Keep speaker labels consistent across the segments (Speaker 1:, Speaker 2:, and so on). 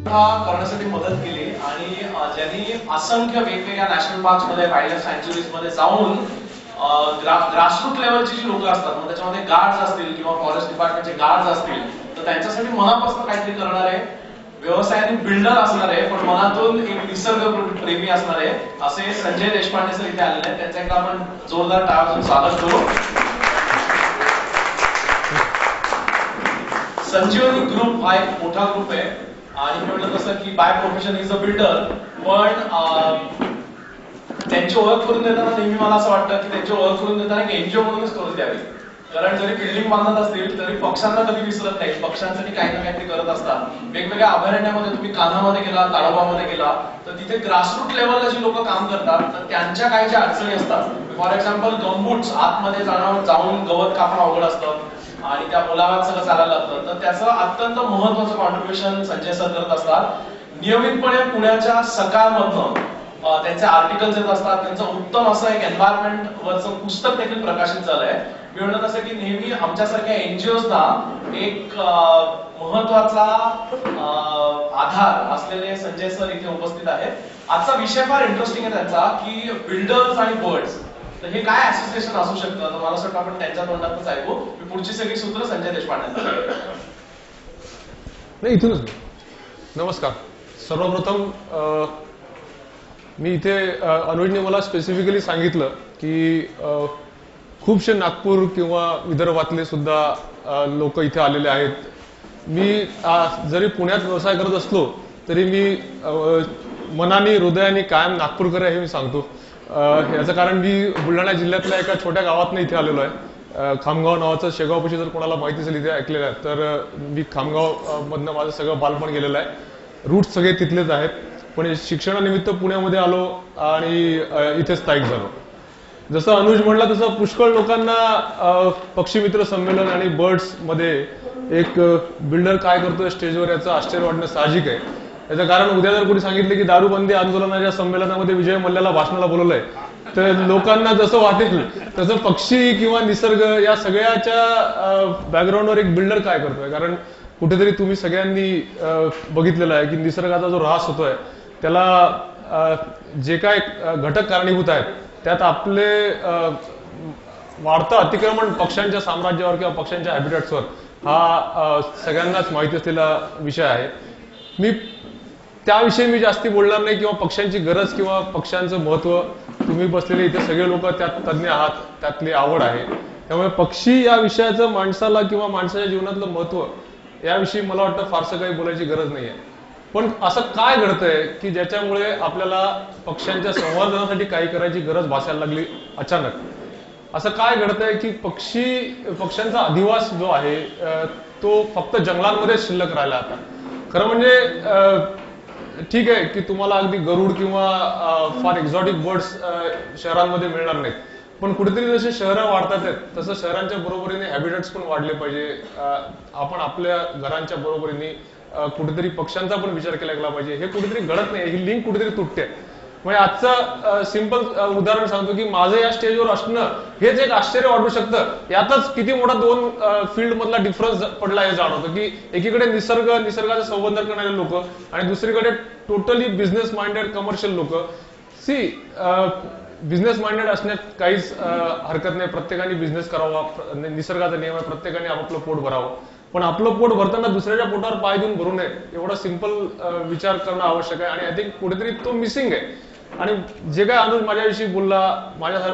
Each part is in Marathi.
Speaker 1: करण्यासाठी मदत केली आणि ज्यांनी असंख्य वेगवेगळ्या नॅशनल पार्क्समध्ये वाईल्ड लाईफ सँच्युरीज मध्ये जाऊन ग्रासरूट लेवलची जी लोक असतात, मग त्याच्यामध्ये गार्ड्स असतील किंवा फॉरेस्ट डिपार्टमेंटचे गार्ड्स असतील, तर त्यांच्यासाठी मनापासून काहीतरी करणारे, व्यवसायाने बिल्डर असणारे पण मनातून एक निसर्ग प्रेमी असणारे असे संजय देशपांडे सर इथे आलेले आहेत. त्यांचं एकदा आपण जोरदार टाळ्यांनी स्वागत करू. संजीवनी ग्रुप हा एक मोठा ग्रुप आहे आणि म्हटलं तसं की by profession is a builder, पण त्यांची ओळख करून देताना नेहमी मला असं वाटतं की त्यांची ओळख करून देताना एक एनजीओ म्हणूनच करून द्यावी. कारण जरी बिल्डिंग बांधत असतील तरी पक्ष्यांना कधी विसरत नाही, पक्ष्यांसाठी काही ना काहीतरी करत असतात. वेगवेगळ्या अभयारण्यामध्ये तुम्ही कान्हामध्ये गेला, ताडोबामध्ये गेला तर तिथे ग्रासरूट लेवलला जी लोक काम करतात तर त्यांच्या काही ज्या अडचणी असतात, फॉर एक्झाम्पल गमबूट्स आतमध्ये जाऊन गवत कापणं अवघड असतं आणि त्या ओलाव्यात सगळं चालायला लागतं, तर त्याचं अत्यंत महत्वाचं कॉन्ट्रीब्युशन संजय सर करत असतात. नियमितपणे पुण्याच्या सकाळमधनं त्यांचे आर्टिकल्स येत असतात. त्यांचं उत्तम असं एक एन्व्हायरमेंट वरचं पुस्तक देखील प्रकाशित झालंय. मी म्हणत असं की नेहमी आमच्यासारख्या एनजीओजना एक महत्वाचा आधार असलेले संजय सर इथे उपस्थित आहेत. आजचा विषय फार इंटरेस्टिंग आहे त्यांचा की बिल्डर्स आणि बर्ड्स, तर हे काय असोसिएशन असू शकतं, तर मला असं वाटतं आपण त्यांच्या तोंडातच ऐकू. मी पुढची सगळी सूत्र संजय देशपांडे.
Speaker 2: नाही, इथूनच. नमस्कार. सर्वप्रथम मी इथे अनुजने मला स्पेसिफिकली सांगितलं की खूपशे नागपूर किंवा विदर्भातले सुद्धा लोक इथे आलेले आहेत. मी जरी पुण्यात व्यवसाय करत असलो तरी मी मनाने हृदयाने कायम नागपूरकर आहे हे मी सांगतो. याचं कारण मी बुलढाणा जिल्ह्यातल्या एका छोट्या गावातनं इथे आलेलो आहे. खामगाव नावाचं, शेगावपाशी जर कोणाला माहिती असेल इथे ऐकलेलं आहे, तर मी खामगाव मधनं माझं सगळं बालपण गेलेलं आहे. रूट सगळे तिथलेच आहेत, पण शिक्षणानिमित्त पुण्यामध्ये आलो आणि इथे स्थायिक झालो. जसं अनुज म्हणला तसं पुष्कळ लोकांना पक्षी मित्र संमेलन आणि बर्ड्स मध्ये एक बिल्डर काय करतोय स्टेजवर याचं आश्चर्य वाटणं साहजिक आहे. याचं कारण उद्या जर कोणी सांगितलं की दारूबंदी आंदोलनाच्या संमेलनामध्ये विजय मल्ल्याला भाषणाला बोलवलंय, तर लोकांना जसं वाटेल तसं पक्षी किंवा निसर्ग या सगळ्याच्या बॅकग्राऊंडवर एक बिल्डर काय करतोय. कारण कुठेतरी तुम्ही सगळ्यांनी बघितलेलं आहे की निसर्गाचा जो ऱ्हास होतोय त्याला जे काय घटक कारणीभूत आहेत त्यात आपले वाढतं अतिक्रमण पक्ष्यांच्या साम्राज्यावर किंवा पक्ष्यांच्या हॅबिटॅट्सवर हा सगळ्यांनाच माहिती असलेला विषय आहे. त्याविषयी मी जास्ती बोलणार नाही किंवा पक्ष्यांची गरज किंवा पक्ष्यांचं महत्व. तुम्ही बसलेले इथे सगळे लोक त्यात तज्ज्ञ आहात, त्यातली आवड आहे. त्यामुळे पक्षी या विषयाचं माणसाला किंवा माणसाच्या जीवनातलं महत्व याविषयी मला वाटतं फारसं काही बोलायची गरज नाही आहे. पण असं काय घडतंय की ज्याच्यामुळे आपल्याला पक्ष्यांच्या संवर्धनासाठी काही करायची गरज भासायला लागली अचानक? असं काय घडतंय की पक्ष्यांचा अधिवास जो आहे तो फक्त जंगलांमध्ये शिल्लक राहिला आता? खरं म्हणजे ठीक आहे की तुम्हाला अगदी गरुड किंवा फार एक्झॉटिक बर्ड्स शहरांमध्ये मिळणार नाहीत, पण कुठेतरी जसे शहरं वाढतात आहेत तसं शहरांच्या बरोबरीने हॅबिटॅट्स पण वाढले पाहिजे. आपण आपल्या घरांच्या बरोबरीने कुठेतरी पक्ष्यांचा पण विचार केला गेला पाहिजे. हे कुठेतरी घडत नाही, ही लिंक कुठेतरी तुटते. म्हणजे आजचं सिंपल उदाहरण सांगतो की माझं या स्टेजवर असणं हेच एक आश्चर्य वाटू शकतं. यातच किती मोठा दोन फील्ड मधला डिफरन्स पडला हे जाणवतं की एकीकडे निसर्गाचं संवर्धन करणारे लोक आणि दुसरीकडे टोटली बिझनेस माइंडेड कमर्शियल लोक. बिझनेस माइंडेड असण्यात काहीच हरकत नाही, प्रत्येकाने बिझनेस करावा, निसर्गाचा नियम आहे, प्रत्येकाने आपापलं पोट भरावं. पण आपलं पोट भरताना दुसऱ्याच्या पोटावर पाय देऊन भरू नये एवढा सिंपल विचार करणं आवश्यक आहे. आणि आय थिंक कुठेतरी तो मिसिंग आहे. आणि जे काय अनुज माझ्याविषयी बोलला,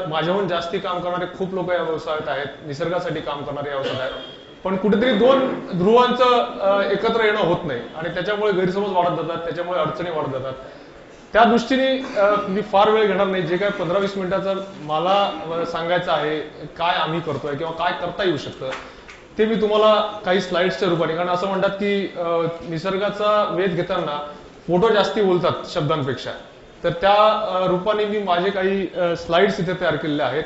Speaker 2: माझ्याहून जास्ती काम करणारे खूप लोक या व्यवसायात आहेत, निसर्गासाठी काम करणारे या व्यवसायात आहेत, पण कुठेतरी दोन ध्रुवांचं एकत्र येणं होत नाही आणि त्याच्यामुळे गैरसमज वाढत जातात, त्याच्यामुळे अडचणी वाढत जातात. त्या दृष्टीने मी फार वेळ घेणार नाही. जे काय 15-20 मिनिटाचं मला सांगायचं आहे काय आम्ही करतोय किंवा काय करता येऊ शकतं ते मी तुम्हाला काही स्लाइड्सच्या रूपाने, कारण असं म्हणतात की निसर्गाचा वेध घेताना फोटो जास्ती बोलतात शब्दांपेक्षा, तर त्या रूपाने मी माझे काही स्लाइड्स इथे तयार केलेले आहेत.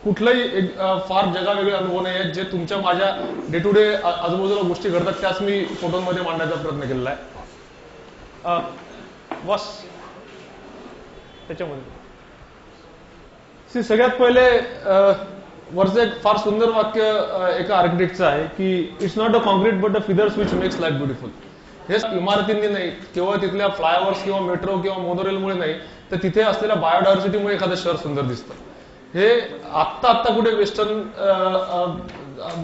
Speaker 2: कुठलाही फार जगावेगळे अनुभव नाही आहेत, जे तुमच्या माझ्या डे टू डे आजूबाजूला गोष्टी घडतात त्याच मी फोटोमध्ये मांडण्याचा प्रयत्न केलेला आहे. बस त्याच्यामध्ये सगळ्यात पहिले वरचं एक फार सुंदर वाक्य एका आर्किटेक्टचं आहे की it's not a concrete but a feathers which makes life beautiful. हे इमारतींनी नाही, केवळ तिथल्या फ्लायओव्हर्स किंवा मेट्रो किंवा मोनोरेलमुळे नाही, तर तिथे असलेल्या बायोडायव्हर्सिटीमुळे एखादं शहर सुंदर दिसतं. हे आत्ता कुठे वेस्टर्न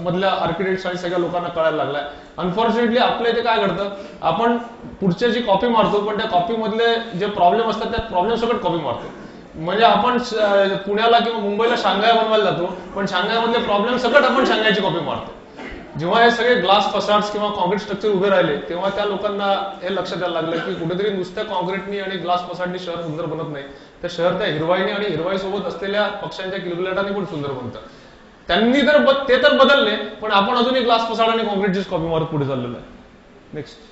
Speaker 2: मधल्या आर्किटेक्ट्स आणि सगळ्या लोकांना कळायला लागलाय. अनफॉर्च्युनेटली आपल्या इथे काय घडतं, आपण पुढच्याची कॉपी मारतो, पण त्या कॉपी मधले जे प्रॉब्लेम असतात त्या प्रॉब्लेम सगळं कॉपी मारतो. म्हणजे आपण पुण्याला किंवा मुंबईला शांघाय बनवायला जातो, पण शांघाय मधले प्रॉब्लेम सगळं आपण शांघायची कॉपी मारतो. जेव्हा हे सगळे ग्लास फसाड्स किंवा कॉन्क्रीट स्ट्रक्चर उभे राहिले, तेव्हा त्या लोकांना हे लक्षात यायला लागलं की कुठेतरी नुसत्या कॉन्क्रीटनी आणि ग्लास फसाडनी शहर सुंदर बनत नाही, तर शहर त्या हिरवाईने आणि हिरवाईसोबत असलेल्या पक्ष्यांच्या किलबिलाटाने पण सुंदर बनतं. त्यांनी ते तर बदलले, पण आपण अजूनही ग्लास फसाड आणि कॉन्क्रीटचीच कॉपी मारत पुढे चाललेलो आहे. नेक्स्ट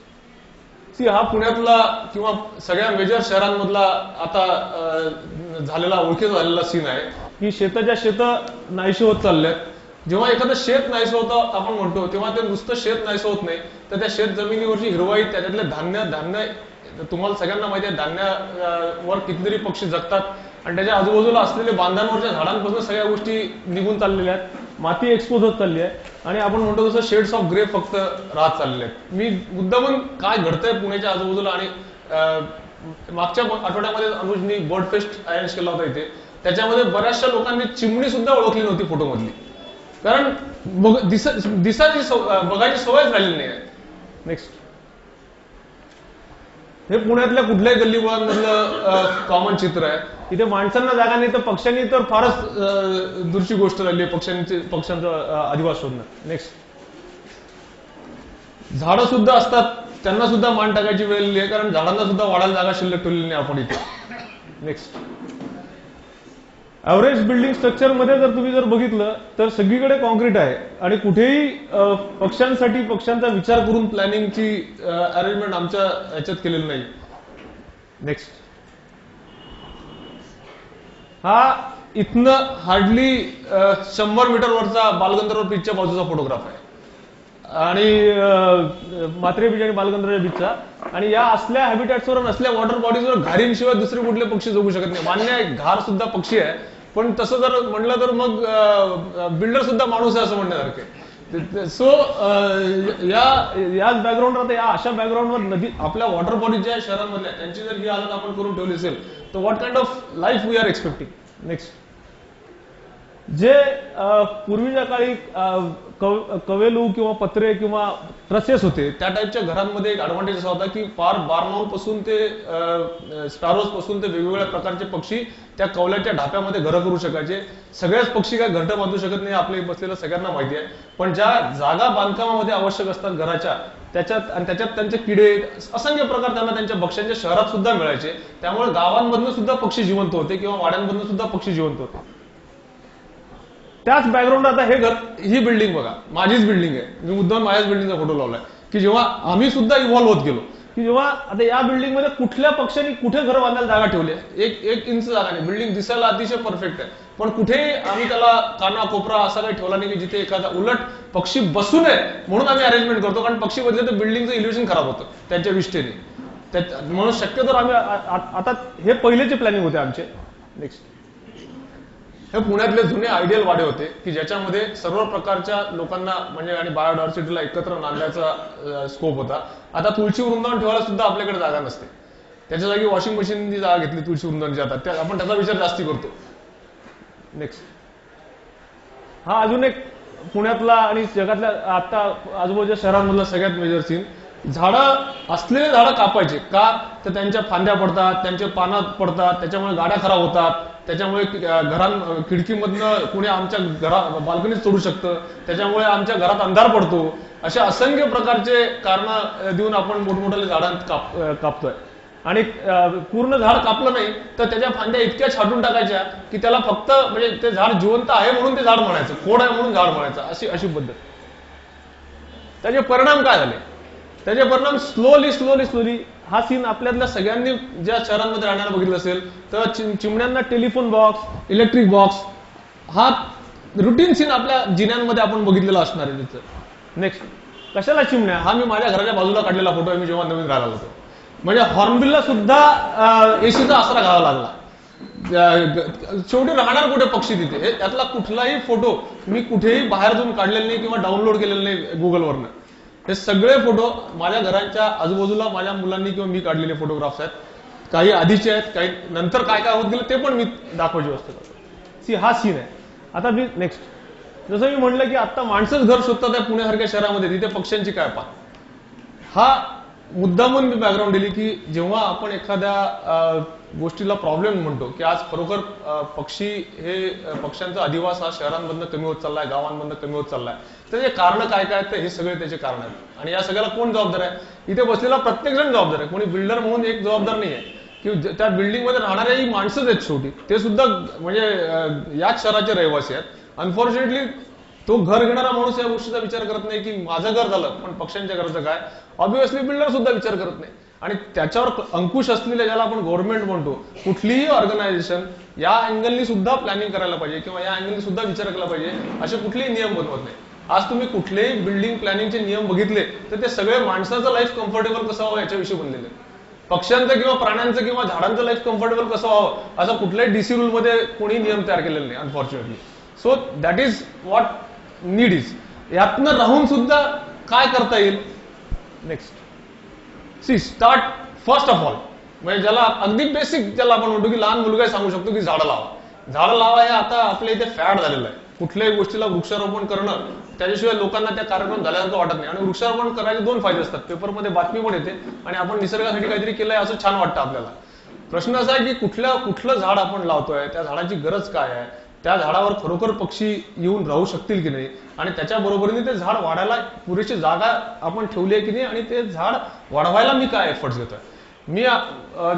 Speaker 2: हा पुण्यातला किंवा सगळ्या मेजर शहरांमधला आता झालेला ओळखीचा झालेला सीन आहे की शेताच्या शेत नाहीशी होत चालल्यात. जेव्हा एखादं शेत नाहीसं होतं आपण म्हणतो, तेव्हा ते नुसतं शेत नाहीसं होत नाही, तर त्या शेत जमिनीवरची हिरवाई, त्याच्यातले धान्य तुम्हाला सगळ्यांना माहिती आहे, धान्यावर कितीतरी पक्षी जगतात आणि त्याच्या आजूबाजूला असलेले बांधांवरच्या झाडांपासून सगळ्या गोष्टी निघून चाललेल्या आहेत. माती एक्सपोज होत चालली आहे आणि आपण म्हणतो तसं शेड्स ऑफ ग्रे फक्त राहत चाललेले आहेत. मी मुद्दामून काय घडतंय पुण्याच्या आजूबाजूला आणि मागच्या आठवड्यामध्ये अनुजनी बर्ड फेस्ट अरेंज केला होता इथे, त्याच्यामध्ये बऱ्याचशा लोकांनी चिमणी सुद्धा ओळखली नव्हती फोटोमधली, कारण बघायची सवयच राहिलेली नाही आहे. नेक्स्ट हे पुण्यातल्या कुठल्याही गल्लीबोळांमधलं कॉमन चित्र आहे. इथे माणसांना जागा नाही तर पक्ष्यांनी तर फारच दूरची गोष्ट राहिली आहे पक्ष्यांचा अधिवास शोधणं. नेक्स्ट झाडं सुद्धा असतात, त्यांना सुद्धा मान टाकायची वेळ आहे, कारण झाडांना सुद्धा वाढायला जागा शिल्लक ठेवलेली नाही आपण इथे. नेक्स्ट ऍव्हरेज बिल्डिंग स्ट्रक्चर मध्ये जर बघितलं तर सगळीकडे कॉन्क्रीट आहे आणि कुठेही पक्ष्यांचा विचार करून प्लॅनिंगची अरेंजमेंट आमच्या ह्याच्यात केलेली नाही. नेक्स्ट हा इथनं हार्डली 100 मीटरवरचा बालगंधर्व बीचच्या बाजूचा फोटोग्राफ आहे आणि मात्रे बीच आणि बालगंधर्व बीचचा. आणि या असल्या हॅबिटॅट्सवर असल्या वॉटर बॉडीजवर घारींशिवाय दुसरे कुठले पक्षी जगू शकत नाही. मान्य आहे घार सुद्धा पक्षी आहे, पण तसं जर म्हणलं तर मग बिल्डर सुद्धा माणूस आहे असं म्हणण्यासारखे. सो याच बॅकग्राऊंडवर या अशा बॅकग्राऊंडवर नदी आपल्या वॉटर बॉडीज ज्या शहरांमधल्या त्यांची जर ही हालत आपण करून ठेवली असेल तर what kind of life we are expecting. नेक्स्ट जे पूर्वीच्या काळी कवेलू किंवा पत्रे किंवा ट्रसेस होते त्या टाईपच्या घरांमध्ये एक ऍडव्हान्टेज असा होता की फार बार्माऊल पासून ते स्पॅरोज पासून ते वेगवेगळ्या प्रकारचे पक्षी त्या कवल्याच्या ढाप्यामध्ये घरं करू शकायचे. सगळ्याच पक्षी काय घरटं बांधू शकत नाही आपल्या बसलेलं सगळ्यांना माहिती आहे, पण ज्या जागा बांधकामामध्ये आवश्यक असतात घराच्या त्याच्यात त्यांचे किडे असंख्य प्रकार त्यांना त्यांच्या भक्ष्यांच्या शहरात सुद्धा मिळायचे. त्यामुळे गावांमधनं सुद्धा पक्षी जिवंत होते किंवा वाड्यांमधनं सुद्धा पक्षी जिवंत होते. त्याच बॅकग्राऊंड आता हे घर, ही बिल्डिंग बघा, माझीच बिल्डिंग आहे, मी मुद्दाम माझ्याच बिल्डिंगचा फोटो लावलाय की जेव्हा आम्ही सुद्धा इव्हॉल्व्ह होत गेलो की जेव्हा आता या बिल्डिंग मध्ये कुठल्या पक्षांनी कुठे घर बांधायला जागा ठेवली, एक इंच जागा नाही. बिल्डिंग दिसायला अतिशय परफेक्ट आहे, पण कुठेही आम्ही त्याला काना कोपरा असा काही ठेवला नाही की जिथे एखादा उलट पक्षी बसू नये म्हणून आम्ही अरेंजमेंट करतो, कारण पक्षी बदले तर बिल्डिंगचं इल्युशन खराब होतं त्यांच्या विष्ठेने. म्हणून शक्यतो आम्ही आता हे पहिलेचे प्लॅनिंग होते आमचे. नेक्स्ट हे पुण्यातले जुने आयडियल वाडे होते की ज्याच्यामध्ये सर्व प्रकारच्या लोकांना म्हणजे आणि बायोडायव्हर्सिटीला एकत्र नांदायचा स्कोप होता. आता तुळशी वृंदावन ठेवायला सुद्धा आपल्याकडे जागा नसते, त्याच्या जागी वॉशिंग मशीनची जागा घेतली तुळशी वृंदावन जातात, आपण त्याचा विचार जास्ती करतो. नेक्स्ट हा अजून एक पुण्यातला आणि जगातल्या आता आजूबाजूच्या शहरांमधला सगळ्यात मेजर सीन. झाडं असलेले झाडं कापायचे का, तर त्यांच्या फांद्या पडतात, त्यांचे पानं पडतात, त्याच्यामुळे गाड्या खराब होतात, त्याच्यामुळे खिडकीमधनं कुणी आमच्या बाल्कनीत चढू शकतं, त्याच्यामुळे आमच्या घरात अंधार पडतो. अशा असंख्य प्रकारचे कारण देऊन आपण मोठमोठ्या झाडांत कापतोय. आणि पूर्ण झाड कापलं नाही तर त्याच्या फांद्या इतक्या छाटून टाकायच्या की त्याला फक्त म्हणजे ते झाड जिवंत आहे म्हणून ते झाड म्हणायचं, खोड आहे म्हणून झाड म्हणायचं, अशी पद्धत. त्याचे परिणाम काय झाले, त्याचे परिणाम स्लोली हा सीन आपल्यातल्या सगळ्यांनी ज्या शहरांमध्ये राहण्याला बघितलं असेल तर चिमण्यांना टेलिफोन बॉक्स, इलेक्ट्रिक बॉक्स हा रुटीन सीन आपल्या जिन्यांमध्ये आपण बघितलेला असणार आहे. नेक्स्ट कशाला चिमण्या, हा मी माझ्या घराच्या बाजूला काढलेला फोटो आहे, मी जेव्हा नवीन राहायला होतो. म्हणजे हॉर्नबिलला सुद्धा एसीचा आसरा घ्यावा लागला. शेवटी राहणार कुठे पक्षी तिथे. त्यातला कुठलाही फोटो मी कुठेही बाहेर जाऊन काढलेला नाही किंवा डाउनलोड केलेला नाही गुगलवरनं. हे सगळे फोटो माझ्या घराच्या आजूबाजूला माझ्या मुलांनी किंवा मी काढलेले फोटोग्राफ्स आहेत. काही आधीचे आहेत, काही नंतर काय काय होत गेलं ते पण मी दाखवायची व्यवस्था करतो. सी हा सीन आहे. आता मी नेक्स्ट जसं मी म्हटलं की आता माणसंच घर शोधतात आहे पुण्यासारख्या शहरामध्ये, तिथे पक्ष्यांची काय पा हा मुद्दामून मी बॅकग्राऊंड दिली की जेव्हा आपण एखाद्या गोष्टीला प्रॉब्लेम म्हणतो की आज खरोखर पक्षी हे पक्ष्यांचा अधिवास हा शहरांमधनं कमी होत चाललाय, गावांमधनं कमी होत चाललाय, त्याचे कारण काय काय तर हे सगळे त्याचे कारण आहेत. आणि या सगळ्याला कोण जबाबदार आहे? इथे बसलेला प्रत्येक जण जबाबदार आहे. कोणी बिल्डर म्हणून एक जबाबदार नाही आहे की त्या बिल्डिंगमध्ये राहणाऱ्याही माणसंच आहेत शेवटी, ते सुद्धा म्हणजे याच शहराचे रहिवासी आहेत. अनफॉर्च्युनेटली तो घर घेणारा माणूस या गोष्टीचा विचार करत नाही की माझं घर झालं पण पक्ष्यांच्या घराचं काय. ऑब्व्हियसली बिल्डर सुद्धा विचार करत नाही. आणि त्याच्यावर अंकुश असलेल्या ज्याला आपण गव्हर्नमेंट म्हणतो, कुठलीही ऑर्गनायझेशन या अँगलनी सुद्धा प्लॅनिंग करायला पाहिजे किंवा या अँगलनी सुद्धा विचार केला पाहिजे, असे कुठलेही नियम बनवत नाही. आज तुम्ही कुठलेही बिल्डिंग प्लॅनिंगचे नियम बघितले तर ते सगळे माणसाचं लाईफ कम्फर्टेबल कसं व्हावं याच्याविषयी बनलेले. पक्ष्यांचं किंवा प्राण्यांचं किंवा झाडांचं लाईफ कम्फर्टेबल कसं व्हावं असं कुठल्याही डीसी रूलमध्ये कोणी नियम तयार केलेले नाही unfortunately. So that is what need is. यातनं राहून सुद्धा काय करता येईल. Next see start first of all, म्हणजे ज्याला अगदी बेसिक ज्याला आपण म्हणतो की लहान मुलगा सांगू शकतो की झाडं लावा. झाडं लावा हे आता आपल्या इथे फॅड झालेलं आहे. कुठल्याही गोष्टीला वृक्षारोपण करणं त्याच्याशिवाय लोकांना त्या कार्यक्रम झाल्यासारखं वाटत नाही. आणि वृक्षारोपण करायचे दोन फायदे असतात, पेपरमध्ये बातमी पण येते आणि आपण निसर्गासाठी काहीतरी केलंय असं छान वाटतं आपल्याला. प्रश्न असा आहे की कुठलं झाड आपण लावतोय, त्या झाडाची गरज काय आहे, त्या झाडावर खरोखर पक्षी येऊन राहू शकतील की नाही, आणि त्याच्या बरोबरीने ते झाड वाढायला पुरेशी जागा आपण ठेवली आहे की नाही, आणि ते झाड वाढवायला मी काय एफर्ट्स घेतोय. मी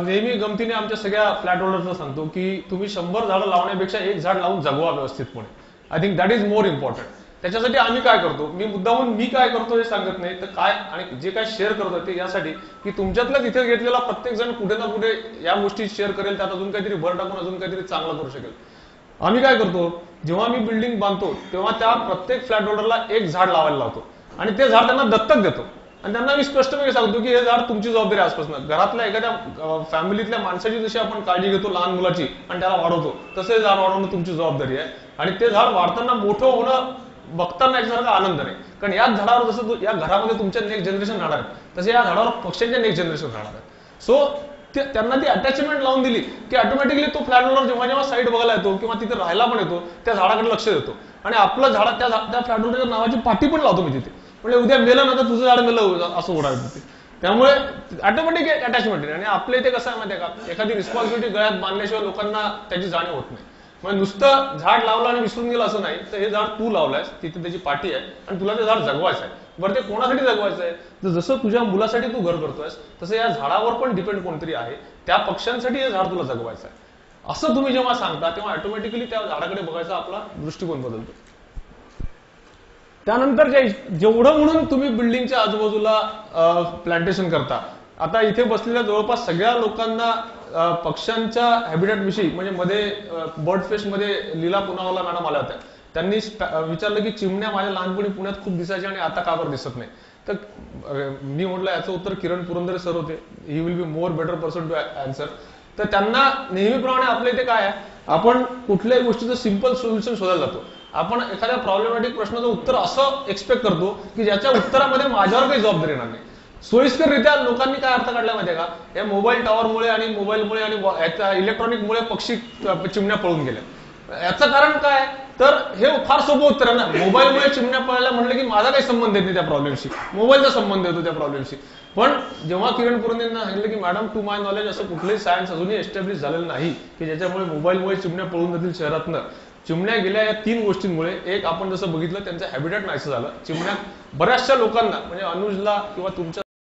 Speaker 2: नेहमी गमतीने आमच्या सगळ्या फ्लॅट होल्डर्सला सांगतो की तुम्ही 100 झाडं लावण्यापेक्षा एक झाड लावून जगवा व्यवस्थितपणे. I think that is more important. त्याच्यासाठी आम्ही काय करतो, मी मुद्दामून मी काय करतो हे सांगत नाही, तर काय आणि जे काय शेअर करतो ते यासाठी की तुमच्यातलं तिथे घेतलेला प्रत्येक जण कुठे ना कुठे या गोष्टी शेअर करेल, त्यात अजून काहीतरी भर टाकून अजून काहीतरी चांगलं करू शकेल. आम्ही काय करतो, जेव्हा मी बिल्डिंग बांधतो तेव्हा त्या प्रत्येक फ्लॅट होल्डरला एक झाड लावायला लावतो आणि ते झाड त्यांना दत्तक देतो. आणि त्यांना मी स्पष्टपणे सांगतो की हे झाड तुमची जबाबदारी आजपासून. घरातल्या एखाद्या फॅमिलीतल्या माणसाची जशी आपण काळजी घेतो लहान मुलाची आणि त्याला वाढवतो, तसं हे झाड वाढवणं तुमची जबाबदारी आहे. आणि ते झाड वाढताना मोठं होणं बघताना याच्यासारखा आनंद नाही, कारण याच झाडावर जसं या घरामध्ये तुमच्या नेक्स्ट जनरेशन राहणार आहे तसे या झाडावर पक्ष्यांच्या नेक्स्ट जनरेशन राहणार आहे. सो त्यांना ती अटॅचमेंट लावून दिली की ऑटोमॅटिकली तो फ्लॅट ओनर जेव्हा जेव्हा साईड बघायला येतो किंवा तिथे राहायला पण येतो त्या झाडाकडे लक्ष देतो. आणि आपलं झाड त्या फ्लॅट ओनरच्या नावाची पाठी पण लावतो मी तिथे, म्हणजे उद्या मेलं ना तर तुझं झाड मेलं असं ओढायचं तिथे. त्यामुळे ऑटोमॅटिक अटॅचमेंट आहे. आणि आपल्या इथे कसं आहे माहिती आहे का, एखादी रिस्पॉन्सिबिलिटी गळ्यात बांधल्याशिवाय लोकांना त्याची जाणीव होत नाही. म्हणजे नुसतं झाड लावलं आणि विसरून गेलं असं नाही, तर हे झाड तू लावलंयस, तिथे त्याची पाठी आहे आणि तुला ते झाड जगवायचं आहे. बरं ते कोणासाठी जगवायचं आहे, तर जसं तुझ्या मुलासाठी तू घर करतोयस तसं या झाडावर पण डिपेंड कोणतरी आहे, त्या पक्ष्यांसाठी हे झाड तुला जगवायचं आहे. असं तुम्ही जेव्हा सांगता तेव्हा ऑटोमॅटिकली त्या झाडाकडे बघायचा आपला दृष्टिकोन बदलतो. त्यानंतर जेवढं म्हणून तुम्ही बिल्डिंगच्या आजूबाजूला प्लांटेशन करता, आता इथे बसलेल्या जवळपास सगळ्या लोकांना पक्ष्यांच्या हॅबिटॅट विषयी, म्हणजे मध्ये बर्ड फेस्ट मध्ये लीला पुनावाला मॅडम आल्या होत्या, त्यांनी विचारलं की चिमण्या माझ्या लहानपणी पुण्यात खूप दिसायच्या आणि आता का बरं दिसत नाही. तर मी म्हटलं याचं उत्तर किरण पुरंदरे सर होते, he will be more better person to answer. तर त्यांना नेहमीप्रमाणे आपल्या इथे काय आहे, आपण कुठल्याही गोष्टीचं सिम्पल सोल्युशन शोधायला जातो. आपण एखाद्या प्रॉब्लेमॅटिक प्रश्नाचं उत्तर असं एक्सपेक्ट करतो की ज्याच्या उत्तरामध्ये माझ्यावर काही जबाबदारी येणार नाही. सोयीस्कररित्या लोकांनी काय अर्थ काढला माहितीये का, या मोबाईल टॉवरमुळे आणि मोबाईलमुळे आणि इलेक्ट्रॉनिकमुळे पक्षी चिमण्या पळून गेल्या. याचं कारण काय, तर हे फार सोपं उत्तर आहे ना, मोबाईलमुळे चिमण्या पळायला म्हटलं की माझा काही संबंध येत नाही त्या प्रॉब्लेमशी, मोबाईलचा संबंध येतो त्या प्रॉब्लेमशी. पण जेव्हा किरण पुरंदेंना सांगितलं की मॅडम टू माय नॉलेज असं कुठलंही सायन्स अजूनही एस्टॅब्लिश झालेलं नाही की ज्याच्यामुळे मोबाईलमुळे चिमण्या पळून जातील शहरातनं. चिमण्या गेल्या या 3 गोष्टींमुळे. एक, आपण जसं बघितलं त्यांचं हॅबिटॅट नाहीसं झालं. चिमण्या बऱ्याचशा लोकांना म्हणजे अनुजला किंवा तुमच्या